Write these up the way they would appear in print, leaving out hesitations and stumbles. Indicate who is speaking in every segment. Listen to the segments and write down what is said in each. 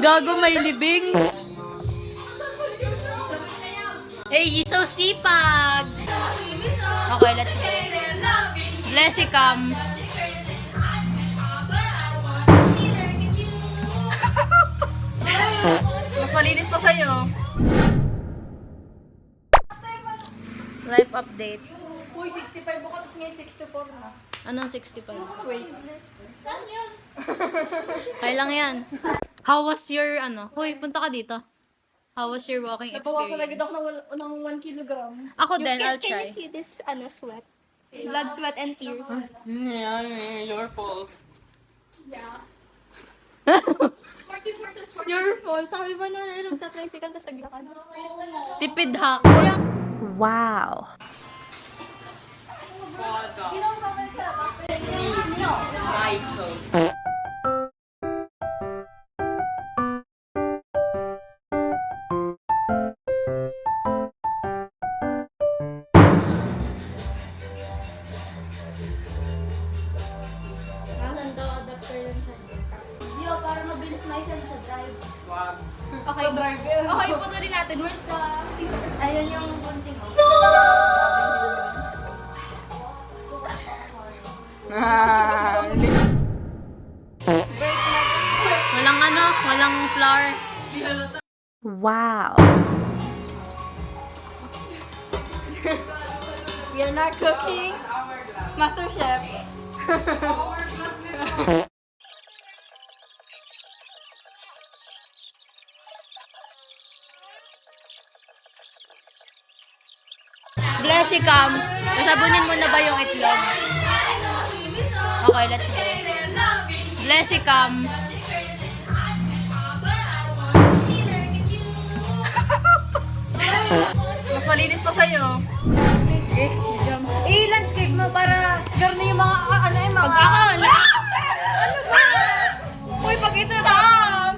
Speaker 1: Gago may libing. Hey, so sipag. Okay, let's go. Blessicam.
Speaker 2: Mas malinis pa sa'yo.
Speaker 1: Life update.
Speaker 2: Uy, 65 ako, tapos ngayon 64 na.
Speaker 1: Anong 65?
Speaker 2: Wait.
Speaker 1: Kaya lang yan. How was your, Hoy, punta ka dito. How was your walking
Speaker 2: Nabawasan na
Speaker 1: experience?
Speaker 2: ako ng 1 kilogram.
Speaker 1: Ako din, I'll
Speaker 3: Can
Speaker 1: try.
Speaker 3: you see this, sweat? Blood, sweat, and tears.
Speaker 2: Your fault.
Speaker 3: Your fault. Sabi ba na, nagtatricycle tas naglakad?
Speaker 1: Tipid hacks.
Speaker 4: Wow.
Speaker 2: Michael.
Speaker 3: Para mabilis may send sa drive.
Speaker 2: Wag.
Speaker 3: Okay, okay, putulin natin. Where's the scissors?
Speaker 1: Ayun yung bunting. Walang flour.
Speaker 4: Wow.
Speaker 2: We are not cooking. Master Chef.
Speaker 1: Blessicam. Sabunin mo na ba yung itlog? Okay, let's go. Blessicam.
Speaker 2: Mas malinis pa sa'yo.
Speaker 1: I-landscape mo para garni yung mga, mga...
Speaker 3: Ano ba?
Speaker 2: Uy, pag ito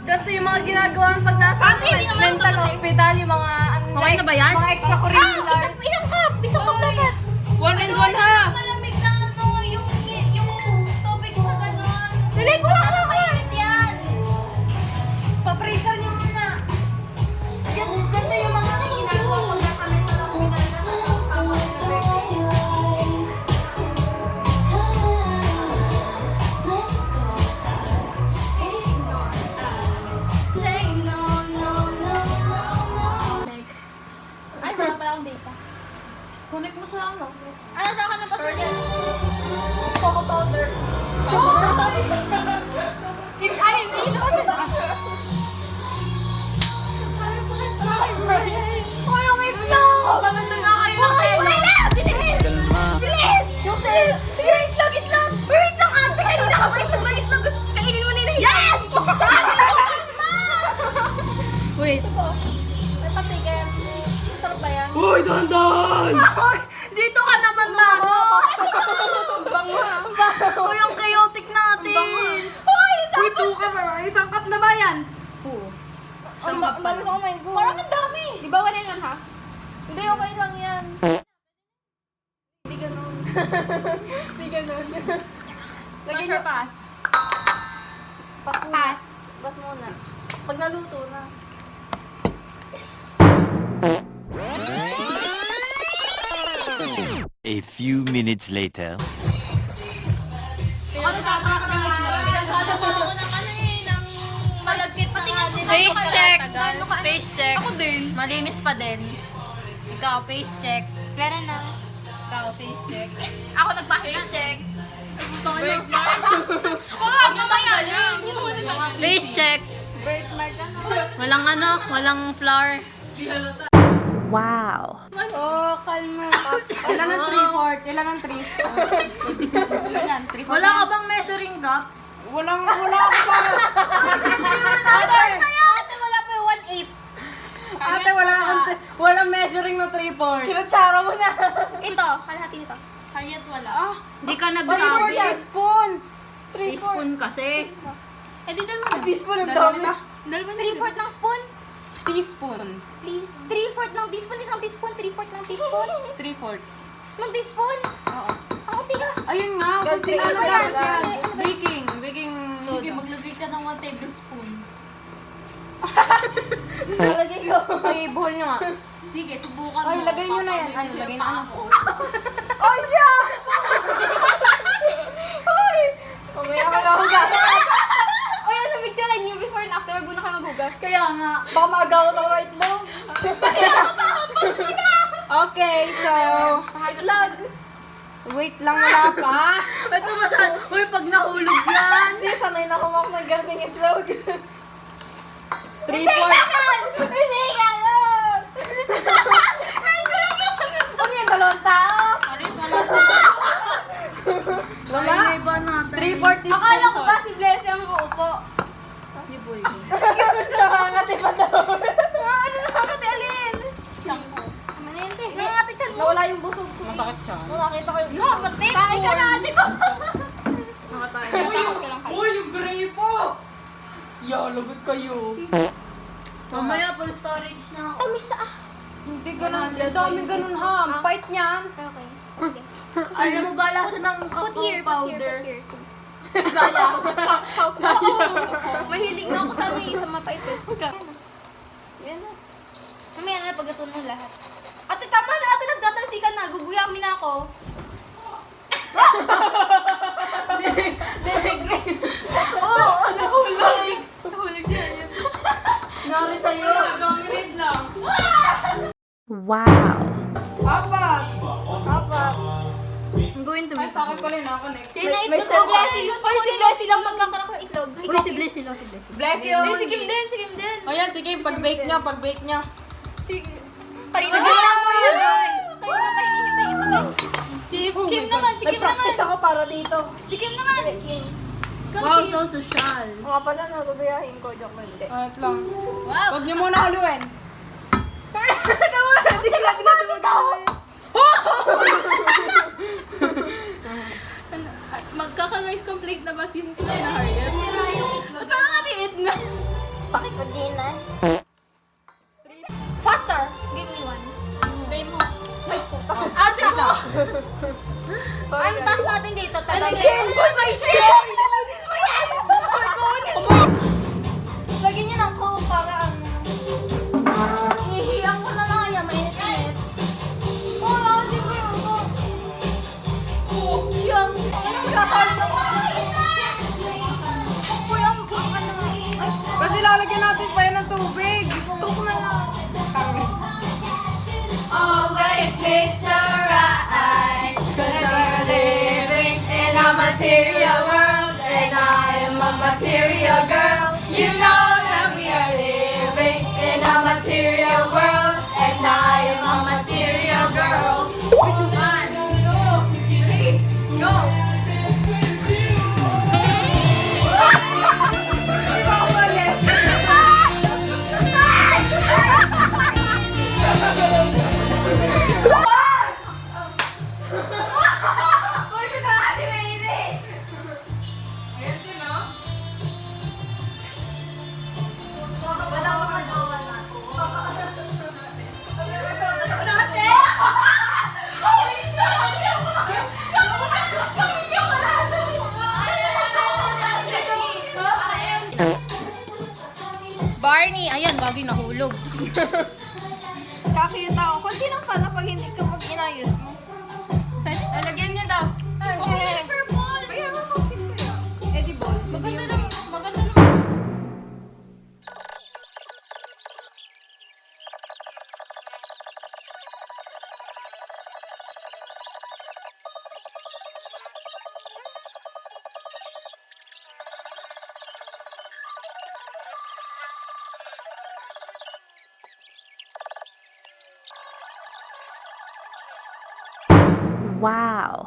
Speaker 2: ganito yung mga ginagawa pag nasa mental hospital, yung mga
Speaker 1: Okay na ba yan?
Speaker 2: mga extracurriculars.
Speaker 3: Isang cup! Isang cup dapat!
Speaker 2: 1 and 1 half.
Speaker 3: Malamig na yung tubig sa ganon. Dali ko lang ako yan!
Speaker 2: Pa-freezer niyo muna. Ganito yung mga ginagawa pag nasa mental hospital.
Speaker 3: Ay, wala pala akong data.
Speaker 1: Connect mo sa ano?
Speaker 3: Ano sa akin na password?
Speaker 2: Coco powder.
Speaker 3: Ay, hindi na kasi.
Speaker 2: Ay, yung itlog!
Speaker 1: Maganda nga kayo ng selo.
Speaker 3: Wala! Bilis! Bilis!
Speaker 2: Yung sale! Yung itlog, itlog!
Speaker 3: Wait lang, ate! Kanina ka pa itlog ng itlog. Gusto kainin mo nila yan!
Speaker 1: Wait.
Speaker 3: May patikim. Sarap ba yan?
Speaker 2: Uy, dandan! Dito ka naman na ako!
Speaker 3: Bango.
Speaker 2: Uy, yung chaotic natin! Uy, ka ba? Isang cup na ba yan? Ang dami sa kamay ko.
Speaker 3: Parang ang dami. Di ba 1 and 1 half?
Speaker 2: Hindi, okay lang yan. Hindi ganun. Hindi ganun. Lagyan niyo pass.
Speaker 3: Pass.
Speaker 2: Pass muna. Pag naluto na.
Speaker 5: A few minutes later.
Speaker 3: Pinaghalo pa ako ng ng malagkit pa tingnan.
Speaker 1: Face check. Face check.
Speaker 3: Ako din.
Speaker 1: Malinis pa din. Ikaw, face check.
Speaker 3: Meron na.
Speaker 1: Ikaw, face check.
Speaker 3: Ako nagpahinga.
Speaker 1: Face check.
Speaker 3: Birthmark. Oo, mamaya lang.
Speaker 1: Face check.
Speaker 3: Birthmark ano?
Speaker 1: Walang flour.
Speaker 4: Wow.
Speaker 3: Oh, kalma.
Speaker 2: Kailangan 3/4. Kailangan 3/4. Kailangan 3/4.
Speaker 1: Wala ka bang measuring cup?
Speaker 2: Wala ako pa.
Speaker 3: Ate, wala pa yung 1/8.
Speaker 2: Ate, walang measuring na 3/4. Kinatsara mo na.
Speaker 3: Ito, kalahati nito.
Speaker 1: Hayat wala. Hindi ka
Speaker 2: 3/4
Speaker 1: nagsabi.
Speaker 2: teaspoon.
Speaker 1: Teaspoon kasi.
Speaker 3: Eh, di dalawa.
Speaker 2: Teaspoon ang dami na.
Speaker 3: 3/4 ng spoon?
Speaker 2: Teaspoon.
Speaker 3: 3/4 ng teaspoon, isang teaspoon, 3/4 ng teaspoon.
Speaker 2: 3/4.
Speaker 3: Ng teaspoon?
Speaker 2: Oo.
Speaker 3: Ang tiga.
Speaker 2: Ayun nga. Kunti na lang. Baking.
Speaker 3: Sige, maglagay ka ng 1 tablespoon.
Speaker 2: Lalagay ko.
Speaker 3: Ay, buhol nyo nga. Sige, subukan mo.
Speaker 2: Ay, lagay nyo na yan. Ay,
Speaker 3: Papalitan
Speaker 2: lagay
Speaker 3: yung
Speaker 2: na
Speaker 3: paa
Speaker 2: ako.
Speaker 3: ko.
Speaker 2: Ay, yeah! Ay! Mamaya ka nahugas.
Speaker 3: Uy, ano picturean nyo before and after? Wag mo na kayo maghugas.
Speaker 2: Kaya nga, baka maagawan ako right now. Okay, so, itlog. Wait lang, wala pa. Ba't mo masyado? Uy, pag nahulog yan. Hindi, sanay na kumak ng garning itlog. 3/4. Hindi ka lang! Ano yan, dalawang tao?
Speaker 3: Sorry, wala.
Speaker 2: Wala? 3/4 teaspoon
Speaker 3: Akala ko ba si Blessy ang uupo?
Speaker 2: Nakangati pa daw. Ano nakangati, alin?
Speaker 3: Manente.
Speaker 2: Nakangati siya. Nawala yung busog ko. Masakit siya. Nakakita ko yung busog.
Speaker 3: Yo, pati. Kain ka na, ate ko. Nakatawa.
Speaker 2: Uy, yung gripo! Yo, lagot kayo.
Speaker 1: Mamaya full storage na ako.
Speaker 3: Ay, may saa.
Speaker 2: Hindi ganun. Dami ganun ha. Fight niyan.
Speaker 3: Okay.
Speaker 2: Alam mo ba lasa ng
Speaker 3: Put
Speaker 2: cacao
Speaker 3: here,
Speaker 2: powder?
Speaker 3: put here. Sayang. Oo. Mahilig na ako sa ano sa mapait eh. Yan na. Mamaya na pagkatuon ng lahat. Ate, tama na. Ate, nagtatalsikan na. Guguyamin na ako.
Speaker 2: Oo, nahulog. Nahulog siya. Nari sa'yo. Hanggang minute lang.
Speaker 4: Wow.
Speaker 2: Apat. Apat.
Speaker 1: I'm going to
Speaker 2: Ay,
Speaker 1: make
Speaker 2: sa akin pala nakakonek.
Speaker 3: Yan na itlog ko, Blessy. Uy, si Blessy lang magkakaroon ng itlog.
Speaker 1: Uy, si Blessy lang, si Blessy.
Speaker 2: Bless you.
Speaker 3: Uy, si Kim din, si Kim din.
Speaker 2: Ayan, sige, pag-bake niya, pag-bake niya.
Speaker 3: Sige. Kanina pa yun. Kanina pa hinihintay ito din.
Speaker 1: Si Kim naman, si Kim naman.
Speaker 2: Nag-practice ako para dito.
Speaker 1: Si Kim naman.
Speaker 2: Wow,
Speaker 1: so social.
Speaker 2: Mga pala, nababayahin ko. Joke lang, hindi. Ayot lang.
Speaker 3: Wow.
Speaker 2: Huwag niyo muna haluin. Hindi ka sinasabi.
Speaker 1: Magkaka-noise complete na ba si Harriet?
Speaker 3: Sira yung itlog.
Speaker 1: Nakakaliit na.
Speaker 2: Pakipagin na. Faster!
Speaker 3: Give me one. Lay mo.
Speaker 2: Ay, puta.
Speaker 3: Ate ko! Ang taas natin dito.
Speaker 2: May shell! May shell! Lagyan niyo ng coke para ano. Ihiyang ko na lang yan, mainit-init. Oo, lagyan ko yung coke. Yung, ano magkakaroon na Kasi lalagyan natin pa yan ng tubig. Coke na lang.
Speaker 3: Always Mr. Right. Cause we're living in a material world. And I am a material girl. You know that we are living in a material world. And I am a material girl. 1, 2, 3, go!
Speaker 1: Barney, ayan, gagi nahulog.
Speaker 2: Kakita ko. Kunti lang pala pag hindi kapag inayos mo. Lalagyan niyo daw. Okay. Kaya mo kapit ko yun. Edible.
Speaker 1: Maganda naman, maganda naman.
Speaker 4: Wow.